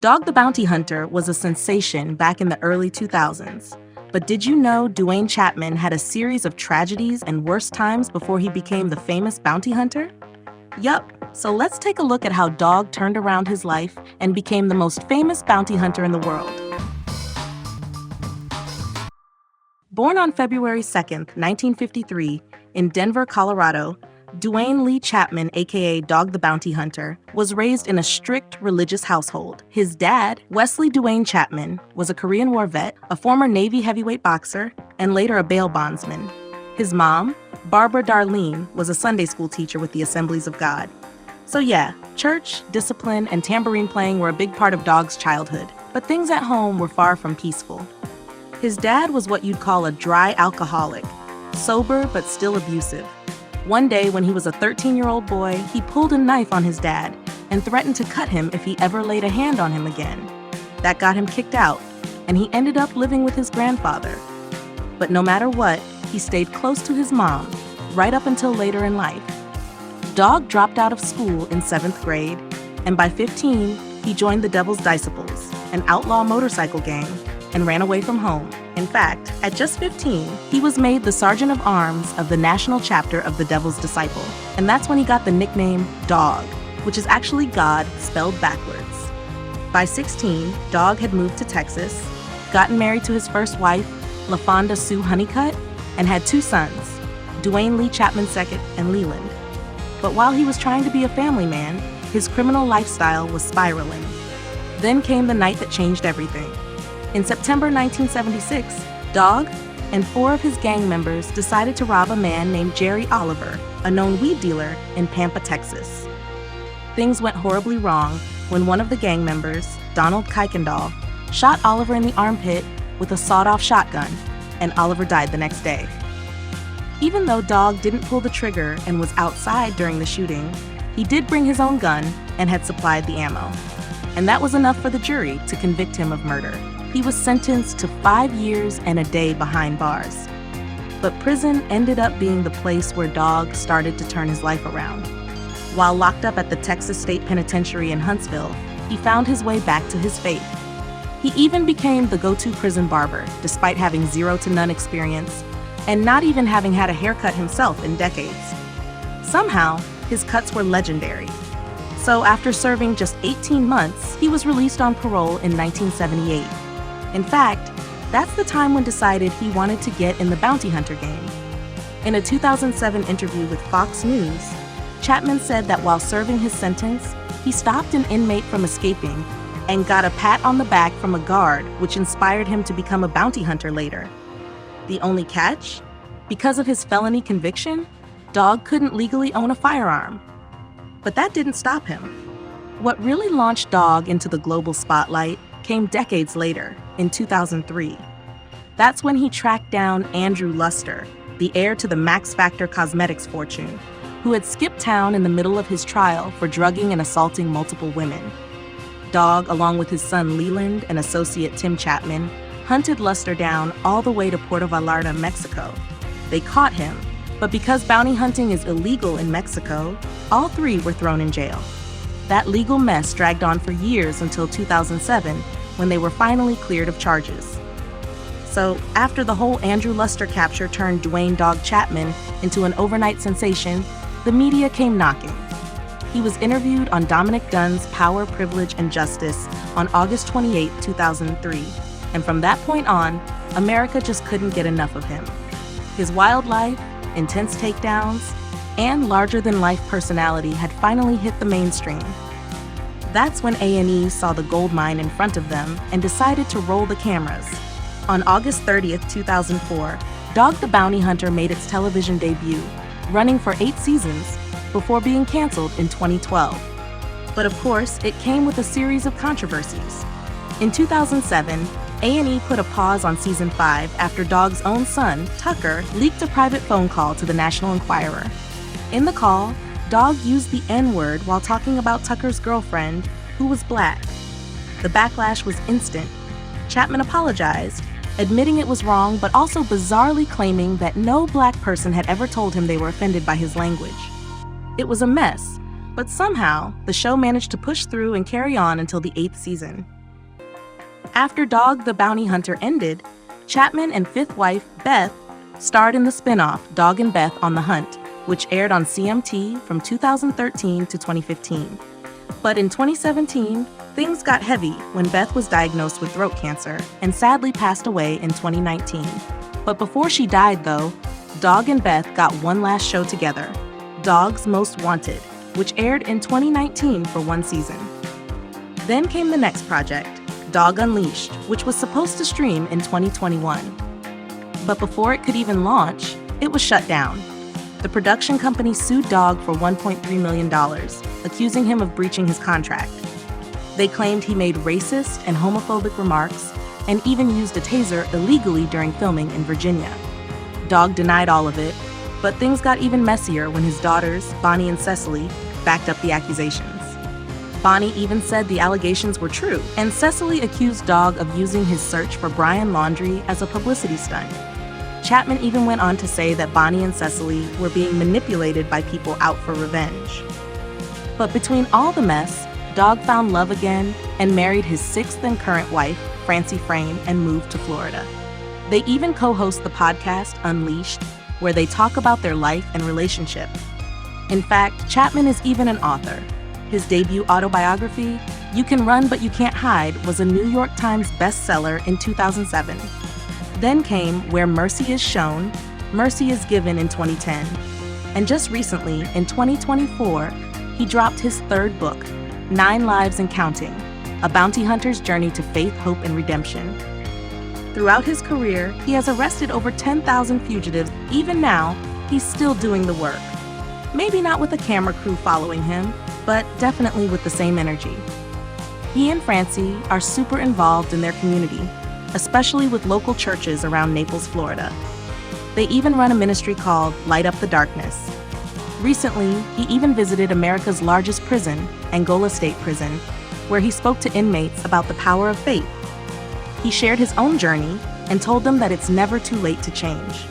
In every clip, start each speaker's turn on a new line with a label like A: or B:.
A: Dog the Bounty Hunter was a sensation back in the early 2000s. But did you know Duane Chapman had a series of tragedies and worse times before he became the famous bounty hunter? Yup, so let's take a look at how Dog turned around his life and became the most famous bounty hunter in the world. Born on February 2nd, 1953, in Denver, Colorado, Duane Lee Chapman, aka Dog the Bounty Hunter, was raised in a strict religious household. His dad, Wesley Duane Chapman, was a Korean War vet, a former Navy heavyweight boxer, and later a bail bondsman. His mom, Barbara Darlene, was a Sunday school teacher with the Assemblies of God. So yeah, church, discipline, and tambourine playing were a big part of Dog's childhood, but things at home were far from peaceful. His dad was what you'd call a dry alcoholic, sober but still abusive. One day, when he was a 13-year-old boy, he pulled a knife on his dad and threatened to cut him if he ever laid a hand on him again. That got him kicked out, and he ended up living with his grandfather. But no matter what, he stayed close to his mom, right up until later in life. Dog dropped out of school in 7th grade, and by 15, he joined the Devil's Disciples, an outlaw motorcycle gang, and ran away from home. In fact, at just 15, he was made the Sergeant of Arms of the national chapter of the Devil's Disciple, and that's when he got the nickname Dog, which is actually God spelled backwards. By 16, Dog had moved to Texas, gotten married to his first wife, LaFonda Sue Honeycutt, and had 2 sons, Duane Lee Chapman II and Leland. But while he was trying to be a family man, his criminal lifestyle was spiraling. Then came the night that changed everything. In September 1976, Dog and 4 of his gang members decided to rob a man named Jerry Oliver, a known weed dealer in Pampa, Texas. Things went horribly wrong when one of the gang members, Donald Kuykendall, shot Oliver in the armpit with a sawed-off shotgun, and Oliver died the next day. Even though Dog didn't pull the trigger and was outside during the shooting, he did bring his own gun and had supplied the ammo. And that was enough for the jury to convict him of murder. He was sentenced to 5 years and a day behind bars. But prison ended up being the place where Dog started to turn his life around. While locked up at the Texas State Penitentiary in Huntsville, he found his way back to his faith. He even became the go-to prison barber, despite having 0 to none experience, and not even having had a haircut himself in decades. Somehow, his cuts were legendary. So after serving just 18 months, he was released on parole in 1978. In fact, that's the time when decided he wanted to get in the bounty hunter game. In a 2007 interview with Fox News, Chapman said that while serving his sentence, he stopped an inmate from escaping and got a pat on the back from a guard, which inspired him to become a bounty hunter later. The only catch? Because of his felony conviction, Dog couldn't legally own a firearm. But that didn't stop him. What really launched Dog into the global spotlight came decades later, in 2003. That's when he tracked down Andrew Luster, the heir to the Max Factor Cosmetics fortune, who had skipped town in the middle of his trial for drugging and assaulting multiple women. Dog, along with his son Leland and associate Tim Chapman, hunted Luster down all the way to Puerto Vallarta, Mexico. They caught him, but because bounty hunting is illegal in Mexico, all 3 were thrown in jail. That legal mess dragged on for years until 2007, when they were finally cleared of charges. So, after the whole Andrew Luster capture turned Duane Dog Chapman into an overnight sensation, the media came knocking. He was interviewed on Dominic Dunn's Power, Privilege, and Justice on August 28, 2003, and from that point on, America just couldn't get enough of him. His wild life, intense takedowns, and larger-than-life personality had finally hit the mainstream. That's when A&E saw the gold mine in front of them and decided to roll the cameras. On August 30th, 2004, Dog the Bounty Hunter made its television debut, running for 8 seasons, before being canceled in 2012. But of course, it came with a series of controversies. In 2007, A&E put a pause on season 5 after Dog's own son, Tucker, leaked a private phone call to the National Enquirer. In the call, Dog used the N-word while talking about Tucker's girlfriend, who was Black. The backlash was instant. Chapman apologized, admitting it was wrong, but also bizarrely claiming that no Black person had ever told him they were offended by his language. It was a mess, But somehow, the show managed to push through and carry on until the 8th season. After Dog the Bounty Hunter ended, Chapman and fifth wife, Beth, starred in the spin-off Dog and Beth on the Hunt, which aired on CMT from 2013 to 2015. But in 2017, things got heavy when Beth was diagnosed with throat cancer and sadly passed away in 2019. But before she died, though, Dog and Beth got one last show together, Dog's Most Wanted, which aired in 2019 for one season. Then came the next project, Dog Unleashed, which was supposed to stream in 2021. But before it could even launch, it was shut down. The production company sued Dog for $1.3 million, accusing him of breaching his contract. They claimed he made racist and homophobic remarks and even used a taser illegally during filming in Virginia. Dog denied all of it, but things got even messier when his daughters, Bonnie and Cecily, backed up the accusations. Bonnie even said the allegations were true, and Cecily accused Dog of using his search for Brian Laundrie as a publicity stunt. Chapman even went on to say that Bonnie and Cecily were being manipulated by people out for revenge. But between all the mess, Dog found love again and married his sixth and current wife, Francie Frame, and moved to Florida. They even co-host the podcast Unleashed, where they talk about their life and relationship. In fact, Chapman is even an author. His debut autobiography, You Can Run But You Can't Hide, was a New York Times bestseller in 2007. Then came Where Mercy Is Shown, Mercy Is Given in 2010. And just recently, in 2024, he dropped his third book, 9 Lives and Counting, a bounty hunter's journey to faith, hope, and redemption. Throughout his career, he has arrested over 10,000 fugitives. Even now, he's still doing the work. Maybe not with a camera crew following him, but definitely with the same energy. He and Francie are super involved in their community, especially with local churches around Naples, Florida. They even run a ministry called Light Up the Darkness. Recently, he even visited America's largest prison, Angola State Prison, where he spoke to inmates about the power of faith. He shared his own journey and told them that it's never too late to change.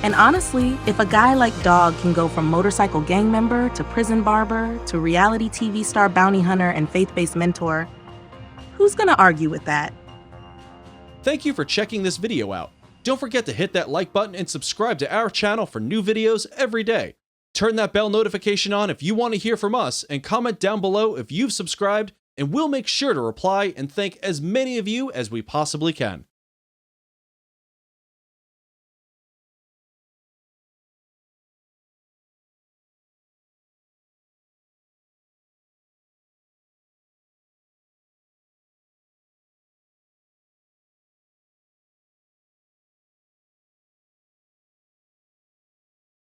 A: And honestly, if a guy like Dog can go from motorcycle gang member to prison barber to reality TV star bounty hunter and faith-based mentor, who's gonna argue with that?
B: Thank you for checking this video out. Don't forget to hit that like button and subscribe to our channel for new videos every day. Turn that bell notification on if you want to hear from us, and comment down below if you've subscribed, and we'll make sure to reply and thank as many of you as we possibly can.